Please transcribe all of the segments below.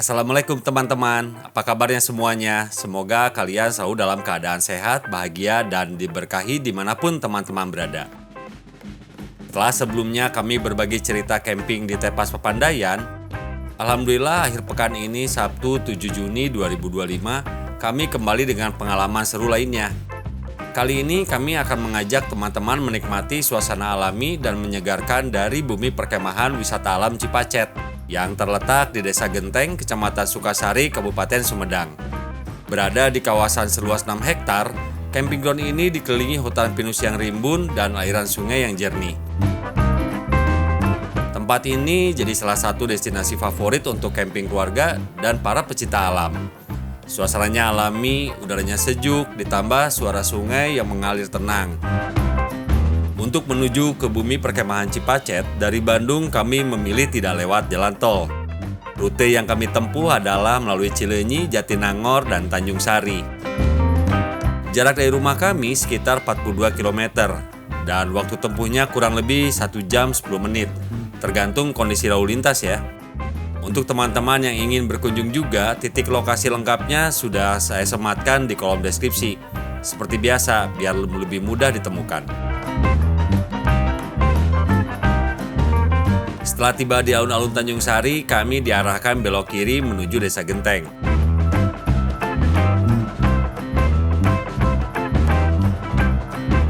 Assalamualaikum teman-teman, apa kabarnya semuanya? Semoga kalian selalu dalam keadaan sehat, bahagia, dan diberkahi dimanapun teman-teman berada. Setelah sebelumnya kami berbagi cerita camping di Tepas Pepandayan, alhamdulillah akhir pekan ini Sabtu 7 Juni 2025 kami kembali dengan pengalaman seru lainnya. Kali ini kami akan mengajak teman-teman menikmati suasana alami dan menyegarkan dari bumi perkemahan wisata alam Cipacet yang terletak di Desa Genteng, Kecamatan Sukasari, Kabupaten Sumedang. Berada di kawasan seluas 6 hektar, camping ground ini dikelilingi hutan pinus yang rimbun dan aliran sungai yang jernih. Tempat ini jadi salah satu destinasi favorit untuk camping keluarga dan para pecinta alam. Suasananya alami, udaranya sejuk, ditambah suara sungai yang mengalir tenang. Untuk menuju ke bumi perkemahan Cipacet, dari Bandung kami memilih tidak lewat jalan tol. Rute yang kami tempuh adalah melalui Cileunyi, Jatinangor, dan Tanjung Sari. Jarak dari rumah kami sekitar 42 km, dan waktu tempuhnya kurang lebih 1 jam 10 menit, tergantung kondisi lalu lintas ya. Untuk teman-teman yang ingin berkunjung juga, titik lokasi lengkapnya sudah saya sematkan di kolom deskripsi. Seperti biasa, biar lebih mudah ditemukan. Setelah tiba di alun-alun Tanjung Sari, kami diarahkan belok kiri menuju Desa Genteng.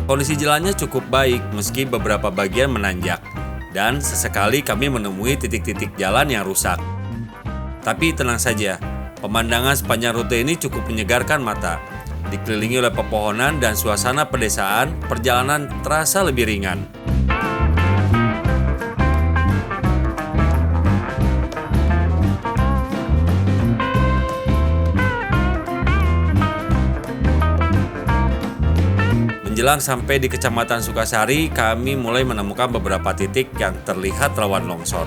Kondisi jalannya cukup baik meski beberapa bagian menanjak, dan sesekali kami menemui titik-titik jalan yang rusak. Tapi tenang saja, pemandangan sepanjang rute ini cukup menyegarkan mata. Dikelilingi oleh pepohonan dan suasana pedesaan, perjalanan terasa lebih ringan. Menjelang sampai di Kecamatan Sukasari, kami mulai menemukan beberapa titik yang terlihat rawan longsor,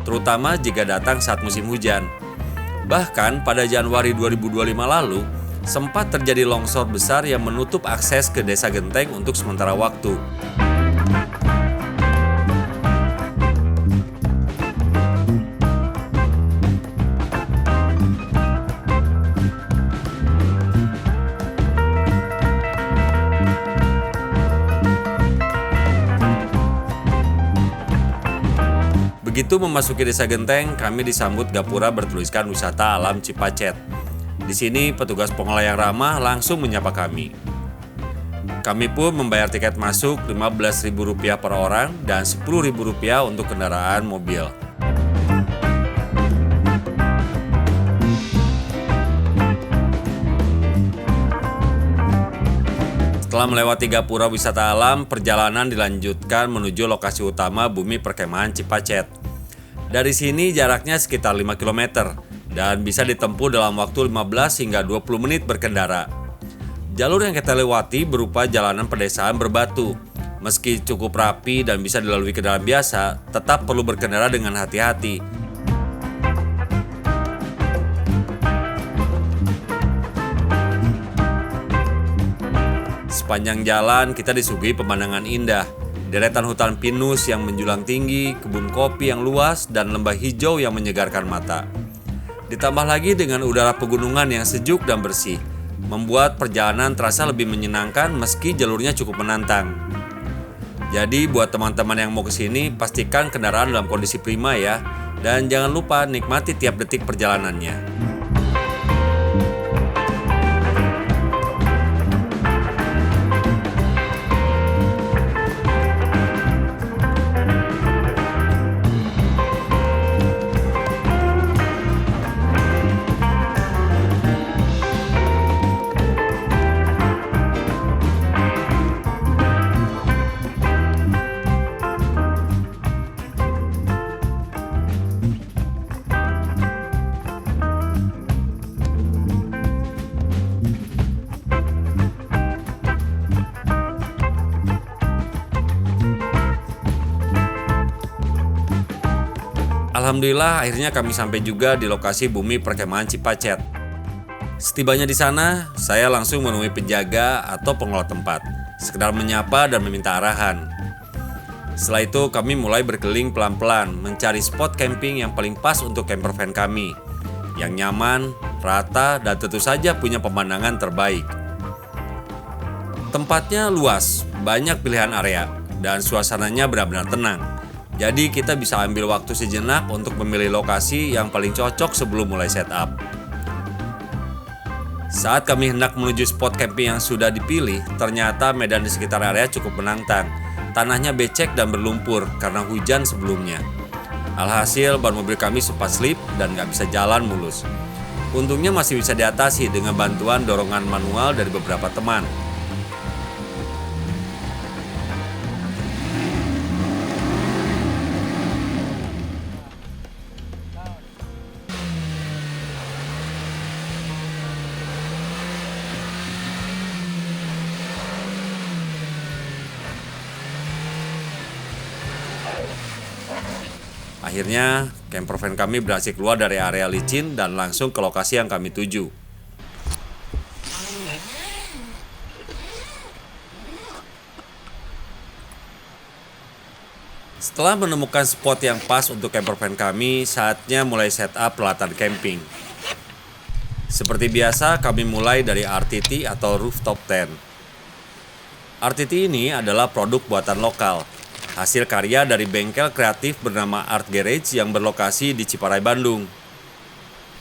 terutama jika datang saat musim hujan. Bahkan pada Januari 2025 lalu, sempat terjadi longsor besar yang menutup akses ke Desa Genteng untuk sementara waktu. Begitu memasuki Desa Genteng, kami disambut gapura bertuliskan wisata alam Cipacet. Di sini petugas pengelola yang ramah langsung menyapa kami. Kami pun membayar tiket masuk Rp15.000 per orang dan Rp10.000 untuk kendaraan mobil. Setelah melewati gapura wisata alam, perjalanan dilanjutkan menuju lokasi utama bumi perkemahan Cipacet. Dari sini jaraknya sekitar 5 km dan bisa ditempuh dalam waktu 15 hingga 20 menit berkendara. Jalur yang kita lewati berupa jalanan pedesaan berbatu. Meski cukup rapi dan bisa dilalui kendaraan biasa, tetap perlu berkendara dengan hati-hati. Sepanjang jalan kita disuguhi pemandangan indah. Deretan hutan pinus yang menjulang tinggi, kebun kopi yang luas, dan lembah hijau yang menyegarkan mata. Ditambah lagi dengan udara pegunungan yang sejuk dan bersih, membuat perjalanan terasa lebih menyenangkan meski jalurnya cukup menantang. Jadi buat teman-teman yang mau kesini, pastikan kendaraan dalam kondisi prima ya, dan jangan lupa nikmati tiap detik perjalanannya. Alhamdulillah akhirnya kami sampai juga di lokasi bumi perkemahan Cipacet. Setibanya di sana, saya langsung menemui penjaga atau pengelola tempat, sekedar menyapa dan meminta arahan. Setelah itu kami mulai berkeliling pelan-pelan mencari spot camping yang paling pas untuk camper van kami. yang nyaman, rata, dan tentu saja punya pemandangan terbaik. Tempatnya luas, banyak pilihan area, dan suasananya benar-benar tenang. Jadi kita bisa ambil waktu sejenak untuk memilih lokasi yang paling cocok sebelum mulai setup. Saat kami hendak menuju spot camping yang sudah dipilih, ternyata medan di sekitar area cukup menantang. Tanahnya becek dan berlumpur karena hujan sebelumnya. Alhasil ban mobil kami sempat slip dan gak bisa jalan mulus. Untungnya masih bisa diatasi dengan bantuan dorongan manual dari beberapa teman. Akhirnya, campervan kami berhasil keluar dari area licin dan langsung ke lokasi yang kami tuju. Setelah menemukan spot yang pas untuk campervan kami, saatnya mulai setup peralatan camping. Seperti biasa, kami mulai dari RTT atau rooftop tent. RTT ini adalah produk buatan lokal, hasil karya dari bengkel kreatif bernama Art Garage yang berlokasi di Ciparai, Bandung.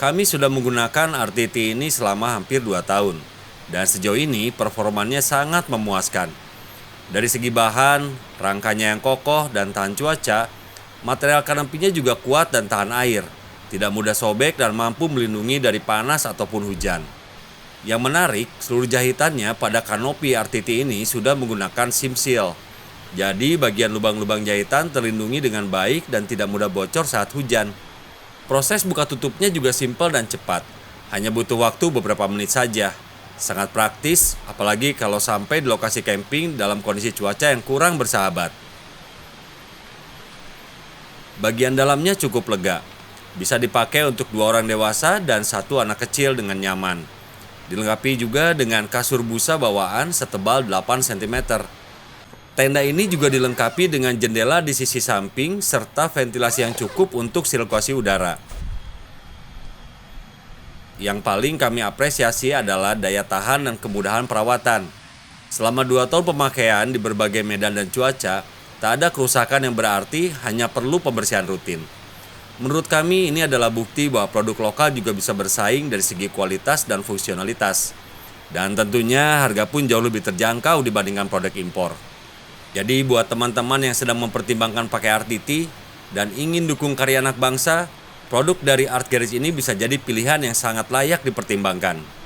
Kami sudah menggunakan RTT ini selama hampir 2 tahun, dan sejauh ini performanya sangat memuaskan. Dari segi bahan, rangkanya yang kokoh dan tahan cuaca, material kanopinya juga kuat dan tahan air, tidak mudah sobek dan mampu melindungi dari panas ataupun hujan. Yang menarik, seluruh jahitannya pada kanopi RTT ini sudah menggunakan sim seal. Jadi bagian lubang-lubang jahitan terlindungi dengan baik dan tidak mudah bocor saat hujan. Proses buka tutupnya juga simpel dan cepat. Hanya butuh waktu beberapa menit saja. Sangat praktis, apalagi kalau sampai di lokasi camping dalam kondisi cuaca yang kurang bersahabat. Bagian dalamnya cukup lega. Bisa dipakai untuk 2 orang dewasa dan 1 anak kecil dengan nyaman. Dilengkapi juga dengan kasur busa bawaan setebal 8 cm. Tenda ini juga dilengkapi dengan jendela di sisi samping serta ventilasi yang cukup untuk sirkulasi udara. Yang paling kami apresiasi adalah daya tahan dan kemudahan perawatan. Selama 2 tahun pemakaian di berbagai medan dan cuaca, tak ada kerusakan yang berarti, hanya perlu pembersihan rutin. Menurut kami ini adalah bukti bahwa produk lokal juga bisa bersaing dari segi kualitas dan fungsionalitas. Dan tentunya harga pun jauh lebih terjangkau dibandingkan produk impor. Jadi buat teman-teman yang sedang mempertimbangkan pakai RTT dan ingin dukung karya anak bangsa, produk dari Art Garage ini bisa jadi pilihan yang sangat layak dipertimbangkan.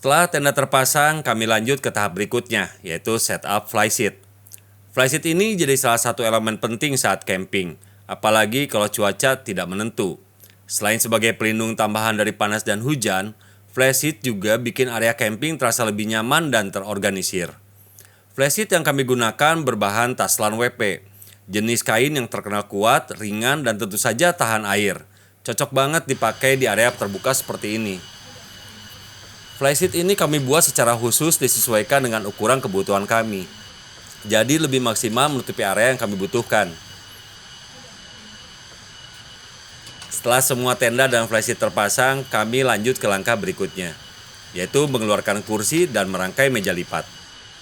Setelah tenda terpasang, kami lanjut ke tahap berikutnya, yaitu setup flysheet. Flysheet ini jadi salah satu elemen penting saat camping, apalagi kalau cuaca tidak menentu. Selain sebagai pelindung tambahan dari panas dan hujan, flysheet juga bikin area camping terasa lebih nyaman dan terorganisir. Flysheet yang kami gunakan berbahan Taslan WP, jenis kain yang terkenal kuat, ringan, dan tentu saja tahan air. Cocok banget dipakai di area terbuka seperti ini. Flysheet ini kami buat secara khusus disesuaikan dengan ukuran kebutuhan kami. Jadi lebih maksimal menutupi area yang kami butuhkan. Setelah semua tenda dan flysheet terpasang, kami lanjut ke langkah berikutnya, yaitu mengeluarkan kursi dan merangkai meja lipat.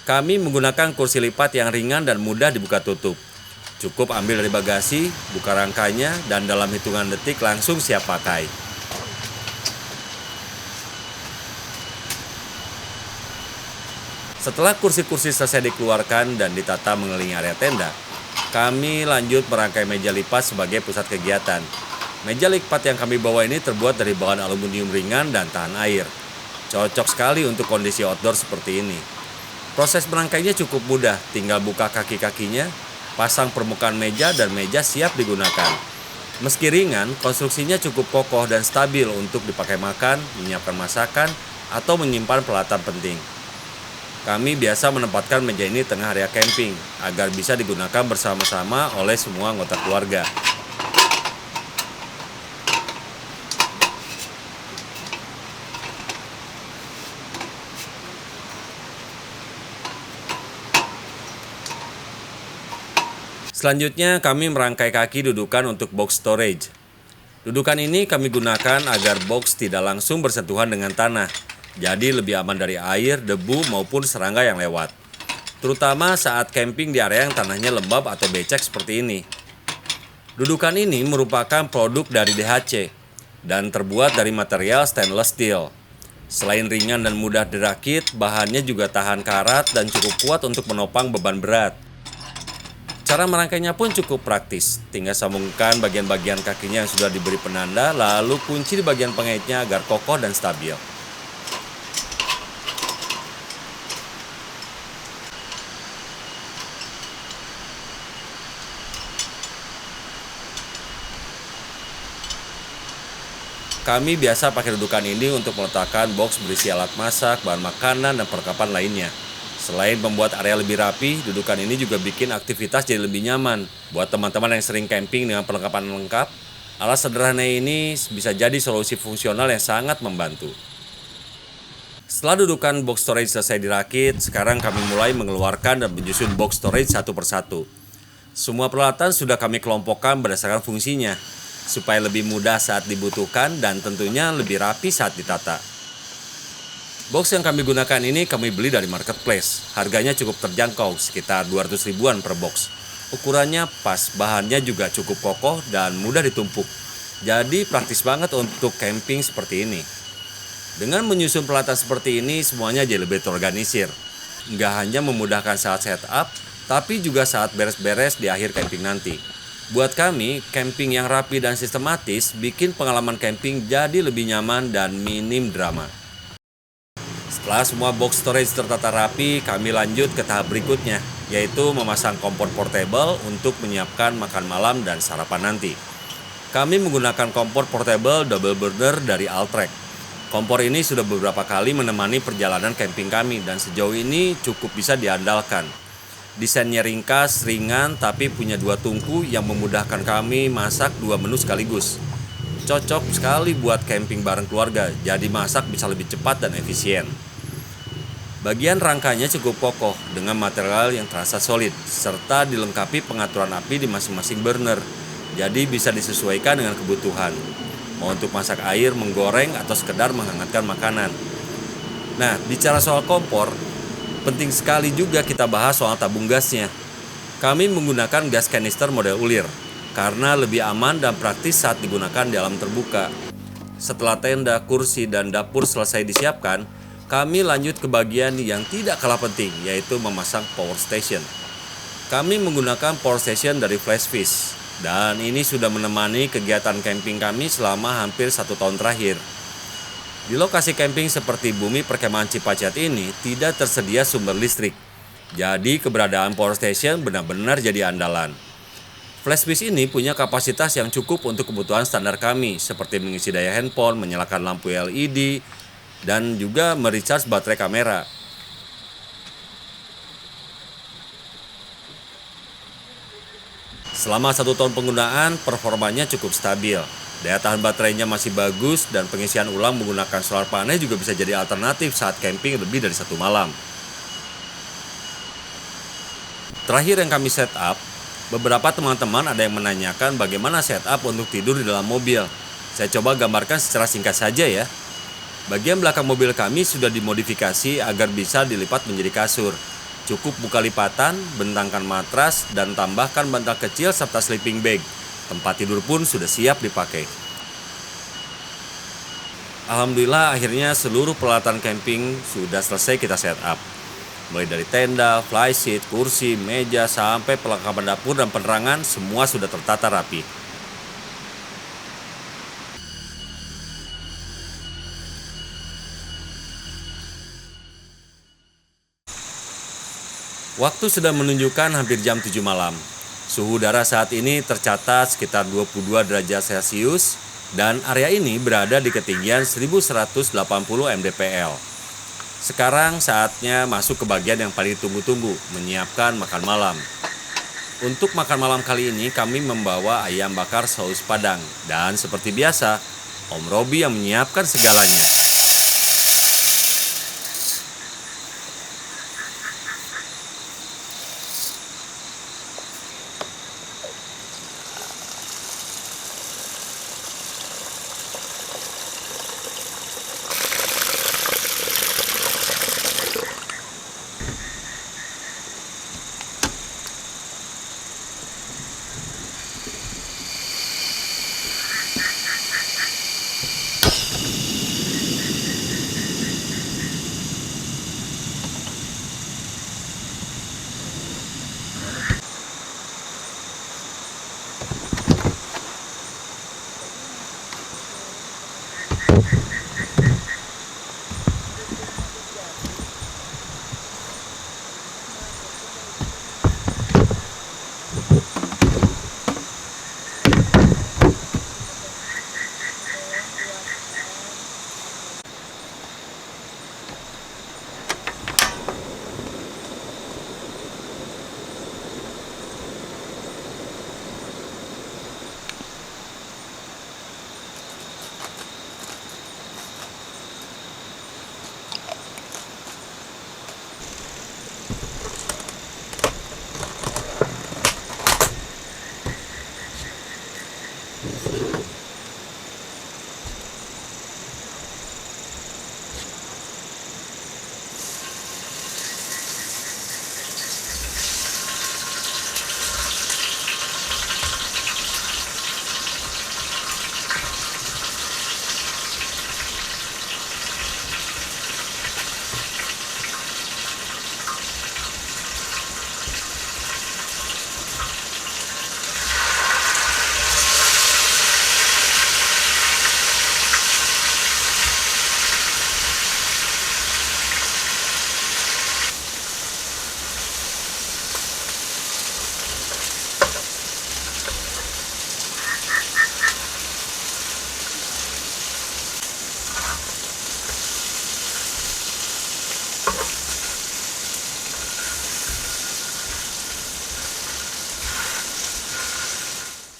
Kami menggunakan kursi lipat yang ringan dan mudah dibuka tutup. Cukup ambil dari bagasi, buka rangkanya, dan dalam hitungan detik langsung siap pakai. Setelah kursi-kursi selesai dikeluarkan dan ditata mengelilingi area tenda, kami lanjut merangkai meja lipat sebagai pusat kegiatan. Meja lipat yang kami bawa ini terbuat dari bahan aluminium ringan dan tahan air. Cocok sekali untuk kondisi outdoor seperti ini. Proses merangkainya cukup mudah, tinggal buka kaki-kakinya, pasang permukaan meja dan meja siap digunakan. Meski ringan, konstruksinya cukup kokoh dan stabil untuk dipakai makan, menyiapkan masakan, atau menyimpan peralatan penting. Kami biasa menempatkan meja ini tengah area camping agar bisa digunakan bersama-sama oleh semua anggota keluarga. Selanjutnya, kami merangkai kaki dudukan untuk box storage. Dudukan ini kami gunakan agar box tidak langsung bersentuhan dengan tanah, jadi lebih aman dari air, debu, maupun serangga yang lewat. Terutama saat camping di area yang tanahnya lembab atau becek seperti ini. Dudukan ini merupakan produk dari DHC dan terbuat dari material stainless steel. Selain ringan dan mudah dirakit, bahannya juga tahan karat dan cukup kuat untuk menopang beban berat. Cara merangkainya pun cukup praktis, tinggal sambungkan bagian-bagian kakinya yang sudah diberi penanda, lalu kunci di bagian pengaitnya agar kokoh dan stabil. Kami biasa pakai dudukan ini untuk meletakkan box berisi alat masak, bahan makanan, dan perlengkapan lainnya. Selain membuat area lebih rapi, dudukan ini juga bikin aktivitas jadi lebih nyaman. Buat teman-teman yang sering camping dengan perlengkapan lengkap, alat sederhana ini bisa jadi solusi fungsional yang sangat membantu. Setelah dudukan box storage selesai dirakit, sekarang kami mulai mengeluarkan dan menyusun box storage satu persatu. Semua peralatan sudah kami kelompokkan berdasarkan fungsinya, supaya lebih mudah saat dibutuhkan dan tentunya lebih rapi saat ditata. Box yang kami gunakan ini kami beli dari marketplace. Harganya cukup terjangkau, sekitar 200 ribuan per box. Ukurannya pas, bahannya juga cukup kokoh dan mudah ditumpuk. Jadi praktis banget untuk camping seperti ini. Dengan menyusun peralatan seperti ini, semuanya jadi lebih terorganisir. Nggak hanya memudahkan saat setup, tapi juga saat beres-beres di akhir camping nanti. Buat kami, camping yang rapi dan sistematis bikin pengalaman camping jadi lebih nyaman dan minim drama. Setelah semua box storage tertata rapi, kami lanjut ke tahap berikutnya, yaitu memasang kompor portable untuk menyiapkan makan malam dan sarapan nanti. Kami menggunakan kompor portable double burner dari Altrek. Kompor ini sudah beberapa kali menemani perjalanan camping kami dan sejauh ini cukup bisa diandalkan. Desainnya ringkas, ringan, tapi punya 2 tungku yang memudahkan kami masak 2 menu sekaligus. Cocok sekali buat camping bareng keluarga, jadi masak bisa lebih cepat dan efisien. Bagian rangkanya cukup kokoh dengan material yang terasa solid, serta dilengkapi pengaturan api di masing-masing burner, jadi bisa disesuaikan dengan kebutuhan. Mau untuk masak air, menggoreng, atau sekedar menghangatkan makanan. Nah, bicara soal kompor, penting sekali juga kita bahas soal tabung gasnya. Kami menggunakan gas kanister model ulir, karena lebih aman dan praktis saat digunakan di alam terbuka. Setelah tenda, kursi, dan dapur selesai disiapkan, kami lanjut ke bagian yang tidak kalah penting, yaitu memasang power station. Kami menggunakan power station dari Flashfish, dan ini sudah menemani kegiatan camping kami selama hampir 1 tahun terakhir. Di lokasi camping seperti Bumi Perkemahan Cipacat ini tidak tersedia sumber listrik, jadi keberadaan power station benar-benar jadi andalan. Flashfish ini punya kapasitas yang cukup untuk kebutuhan standar kami, seperti mengisi daya handphone, menyalakan lampu LED, dan juga merecharge baterai kamera. Selama 1 tahun penggunaan, performanya cukup stabil. Daya tahan baterainya masih bagus dan pengisian ulang menggunakan solar panel juga bisa jadi alternatif saat camping lebih dari 1 malam. Terakhir yang kami setup, beberapa teman-teman ada yang menanyakan bagaimana setup untuk tidur di dalam mobil. Saya coba gambarkan secara singkat saja ya. Bagian belakang mobil kami sudah dimodifikasi agar bisa dilipat menjadi kasur. Cukup buka lipatan, bentangkan matras, dan tambahkan bantal kecil serta sleeping bag. Tempat tidur pun sudah siap dipakai. Alhamdulillah akhirnya seluruh peralatan camping sudah selesai kita setup. Mulai dari tenda, flyseat, kursi, meja, sampai perlengkapan dapur dan penerangan semua sudah tertata rapi. Waktu sudah menunjukkan hampir jam 7 malam. Suhu udara saat ini tercatat sekitar 22 derajat Celcius dan area ini berada di ketinggian 1180 mdpl. Sekarang saatnya masuk ke bagian yang paling ditunggu-tunggu, menyiapkan makan malam. Untuk makan malam kali ini kami membawa ayam bakar saus Padang dan seperti biasa, Om Robi yang menyiapkan segalanya.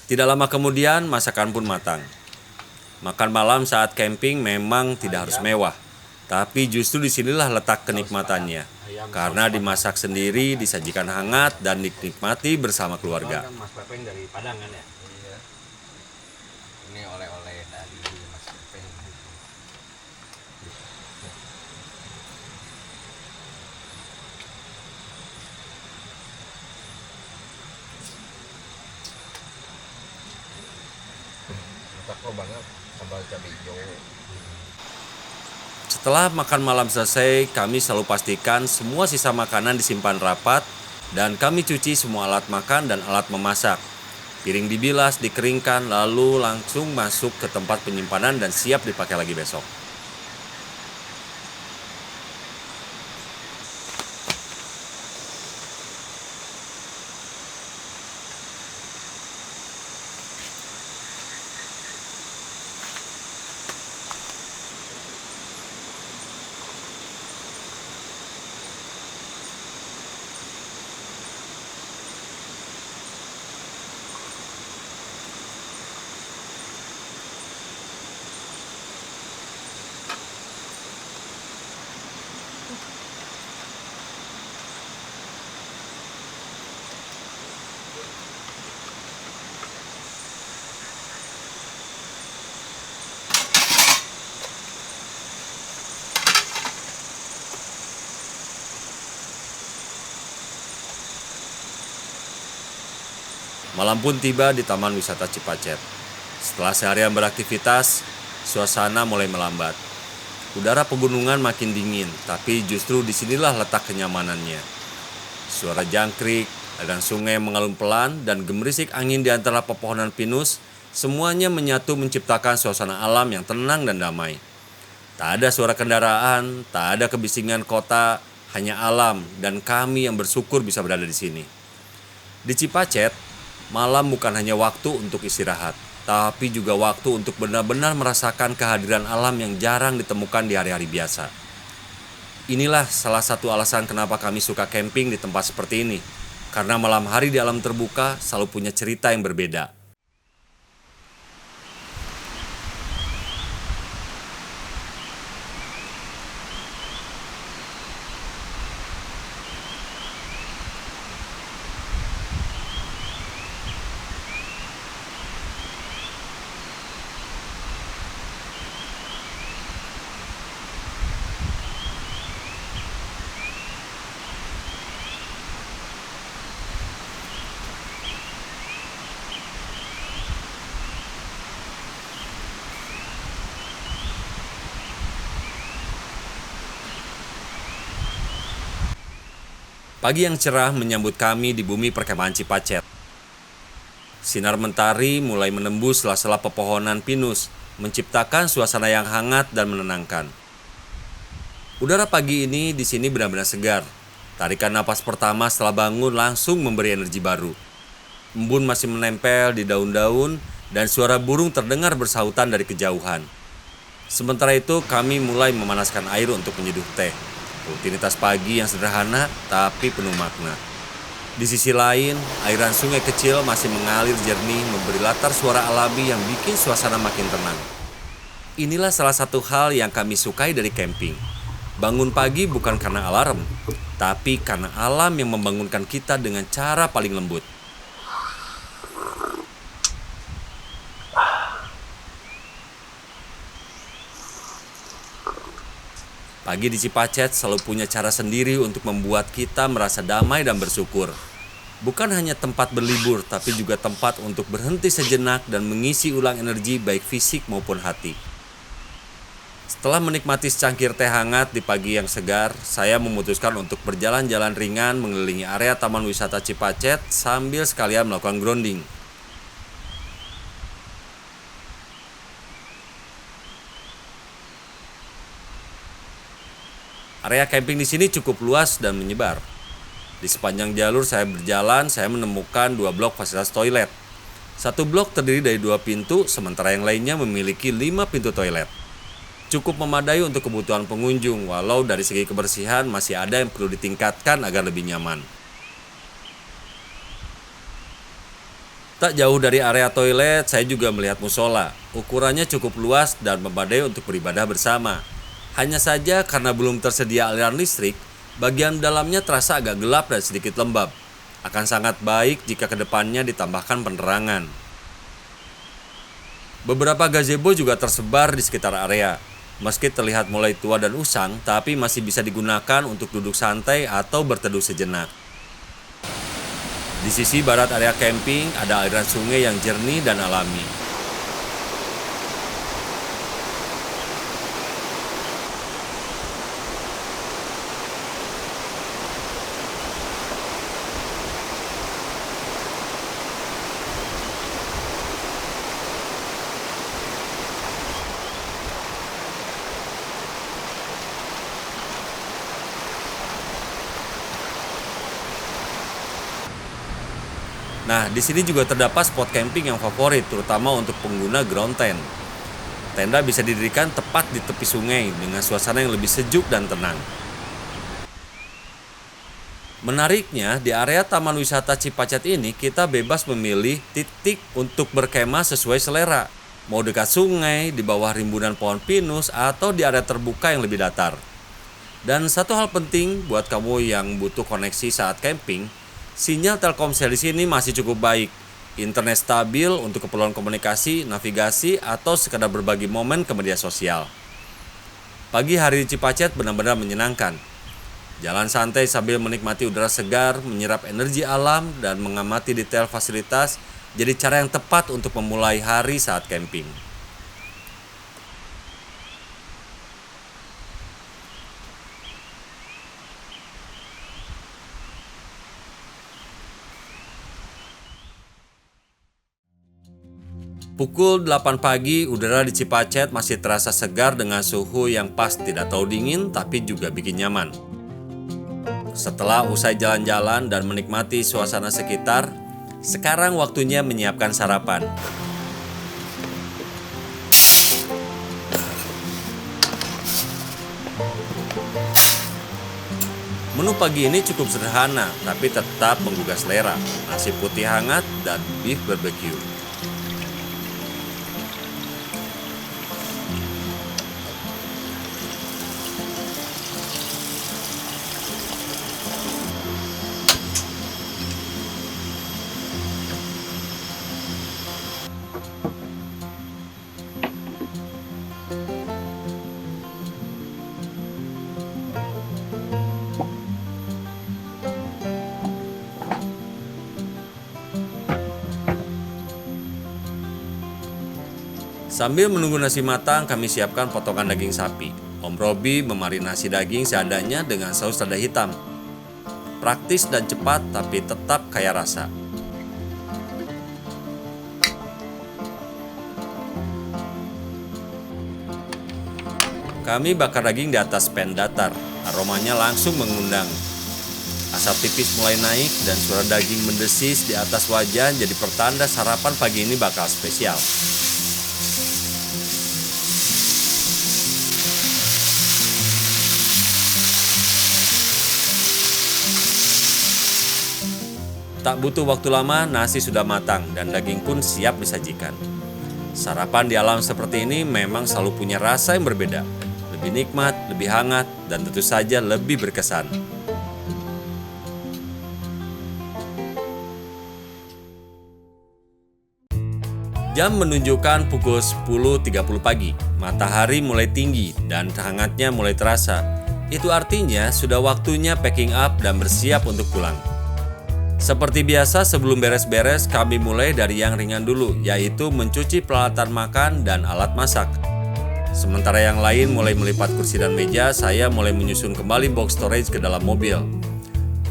Tidak lama kemudian masakan pun matang. Makan malam saat camping memang tidak harus mewah, tapi justru disinilah letak kenikmatannya. Karena dimasak sendiri, disajikan hangat, dan dinikmati bersama keluarga. Mas Pepeng dari Padang kan ya? Iya. Ini oleh-oleh dari Mas Pepeng. Cakep banget sambal cabai hijau. Setelah makan malam selesai, kami selalu pastikan semua sisa makanan disimpan rapat dan kami cuci semua alat makan dan alat memasak. Piring dibilas, dikeringkan, lalu langsung masuk ke tempat penyimpanan dan siap dipakai lagi besok. Malam pun tiba di Taman Wisata Cipacet. Setelah seharian beraktivitas, suasana mulai melambat. Udara pegunungan makin dingin, tapi justru disinilah letak kenyamanannya. Suara jangkrik, aliran sungai mengalun pelan, dan gemerisik angin di antara pepohonan pinus, semuanya menyatu menciptakan suasana alam yang tenang dan damai. Tak ada suara kendaraan, tak ada kebisingan kota, hanya alam dan kami yang bersyukur bisa berada di sini. Di Cipacet, Malam bukan hanya waktu untuk istirahat, tapi juga waktu untuk benar-benar merasakan kehadiran alam yang jarang ditemukan di hari-hari biasa. Inilah salah satu alasan kenapa kami suka camping di tempat seperti ini. Karena malam hari di alam terbuka selalu punya cerita yang berbeda. Pagi yang cerah menyambut kami di bumi perkemahan Cipacet. Sinar mentari mulai menembus sela-sela pepohonan pinus, menciptakan suasana yang hangat dan menenangkan. Udara pagi ini di sini benar-benar segar. Tarikan napas pertama setelah bangun langsung memberi energi baru. Embun masih menempel di daun-daun dan suara burung terdengar bersahutan dari kejauhan. Sementara itu kami mulai memanaskan air untuk menyeduh teh. Rutinitas pagi yang sederhana tapi penuh makna. Di sisi lain, aliran sungai kecil masih mengalir jernih memberi latar suara alami yang bikin suasana makin tenang. Inilah salah satu hal yang kami sukai dari camping. Bangun pagi bukan karena alarm, tapi karena alam yang membangunkan kita dengan cara paling lembut. Pagi di Cipacet selalu punya cara sendiri untuk membuat kita merasa damai dan bersyukur. Bukan hanya tempat berlibur, tapi juga tempat untuk berhenti sejenak dan mengisi ulang energi baik fisik maupun hati. Setelah menikmati secangkir teh hangat di pagi yang segar, saya memutuskan untuk berjalan-jalan ringan mengelilingi area Taman Wisata Cipacet sambil sekalian melakukan grounding. Area camping di sini cukup luas dan menyebar. Di sepanjang jalur saya berjalan, saya menemukan 2 blok fasilitas toilet. Satu blok terdiri dari 2 pintu, sementara yang lainnya memiliki 5 pintu toilet. Cukup memadai untuk kebutuhan pengunjung, walau dari segi kebersihan masih ada yang perlu ditingkatkan agar lebih nyaman. Tak jauh dari area toilet, saya juga melihat musola. Ukurannya cukup luas dan memadai untuk beribadah bersama. Hanya saja karena belum tersedia aliran listrik, bagian dalamnya terasa agak gelap dan sedikit lembab. Akan sangat baik jika kedepannya ditambahkan penerangan. Beberapa gazebo juga tersebar di sekitar area. Meski terlihat mulai tua dan usang, tapi masih bisa digunakan untuk duduk santai atau berteduh sejenak. Di sisi barat area camping ada aliran sungai yang jernih dan alami. Nah, di sini juga terdapat spot camping yang favorit, terutama untuk pengguna ground tent. Tenda bisa didirikan tepat di tepi sungai dengan suasana yang lebih sejuk dan tenang. Menariknya, di area Taman Wisata Cipacet ini kita bebas memilih titik untuk berkemah sesuai selera. Mau dekat sungai, di bawah rimbunan pohon pinus, atau di area terbuka yang lebih datar. Dan satu hal penting buat kamu yang butuh koneksi saat camping, sinyal Telkomsel di sini masih cukup baik. Internet stabil untuk keperluan komunikasi, navigasi, atau sekadar berbagi momen ke media sosial. Pagi hari di Cipacet benar-benar menyenangkan. Jalan santai sambil menikmati udara segar, menyerap energi alam, dan mengamati detail fasilitas jadi cara yang tepat untuk memulai hari saat camping. Pukul 8 pagi, udara di Cipacet masih terasa segar dengan suhu yang pas, tidak terlalu dingin tapi juga bikin nyaman. Setelah usai jalan-jalan dan menikmati suasana sekitar, Sekarang waktunya menyiapkan sarapan. Menu pagi ini cukup sederhana, tapi tetap menggugah selera. Nasi putih hangat dan beef barbecue. Sambil menunggu nasi matang, kami siapkan potongan daging sapi. Om Robi memarinasi daging seadanya dengan saus lada hitam. Praktis dan cepat, tapi tetap kaya rasa. Kami bakar daging di atas pan datar. Aromanya langsung mengundang. Asap tipis mulai naik dan suara daging mendesis di atas wajan jadi pertanda sarapan pagi ini bakal spesial. Tak butuh waktu lama, nasi sudah matang dan daging pun siap disajikan. Sarapan di alam seperti ini memang selalu punya rasa yang berbeda. Lebih nikmat, lebih hangat, dan tentu saja lebih berkesan. Jam menunjukkan pukul 10.30 pagi. Matahari mulai tinggi dan hangatnya mulai terasa. Itu artinya sudah waktunya packing up dan bersiap untuk pulang. Seperti biasa, sebelum beres-beres, kami mulai dari yang ringan dulu, yaitu mencuci peralatan makan dan alat masak. Sementara yang lain mulai melipat kursi dan meja, saya mulai menyusun kembali box storage ke dalam mobil.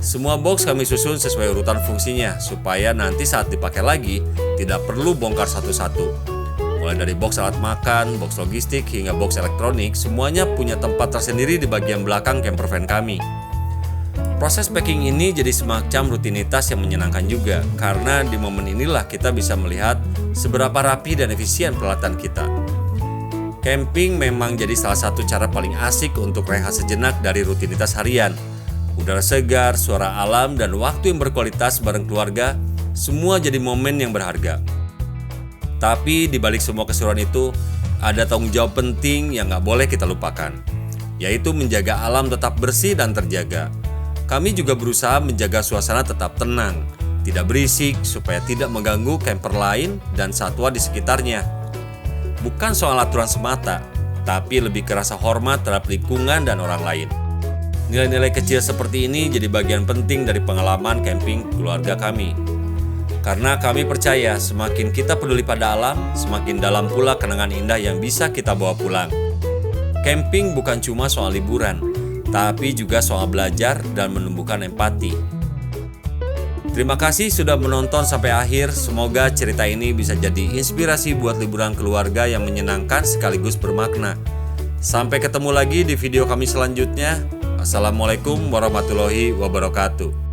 Semua box kami susun sesuai urutan fungsinya, supaya nanti saat dipakai lagi, tidak perlu bongkar satu-satu. Mulai dari box alat makan, box logistik, hingga box elektronik, semuanya punya tempat tersendiri di bagian belakang campervan kami. Proses packing ini jadi semacam rutinitas yang menyenangkan juga, karena di momen inilah kita bisa melihat seberapa rapi dan efisien peralatan kita. Camping memang jadi salah satu cara paling asik untuk rehat sejenak dari rutinitas harian. Udara segar, suara alam, dan waktu yang berkualitas bareng keluarga, semua jadi momen yang berharga. Tapi di balik semua keseruan itu, ada tanggung jawab penting yang gak boleh kita lupakan, yaitu menjaga alam tetap bersih dan terjaga. Kami juga berusaha menjaga suasana tetap tenang, tidak berisik supaya tidak mengganggu camper lain dan satwa di sekitarnya. Bukan soal aturan semata, tapi lebih ke rasa hormat terhadap lingkungan dan orang lain. Nilai-nilai kecil seperti ini jadi bagian penting dari pengalaman camping keluarga kami. Karena kami percaya semakin kita peduli pada alam, semakin dalam pula kenangan indah yang bisa kita bawa pulang. Camping bukan cuma soal liburan, tapi juga soal belajar dan menumbuhkan empati. Terima kasih sudah menonton sampai akhir. Semoga cerita ini bisa jadi inspirasi buat liburan keluarga yang menyenangkan sekaligus bermakna. Sampai ketemu lagi di video kami selanjutnya. Assalamualaikum warahmatullahi wabarakatuh.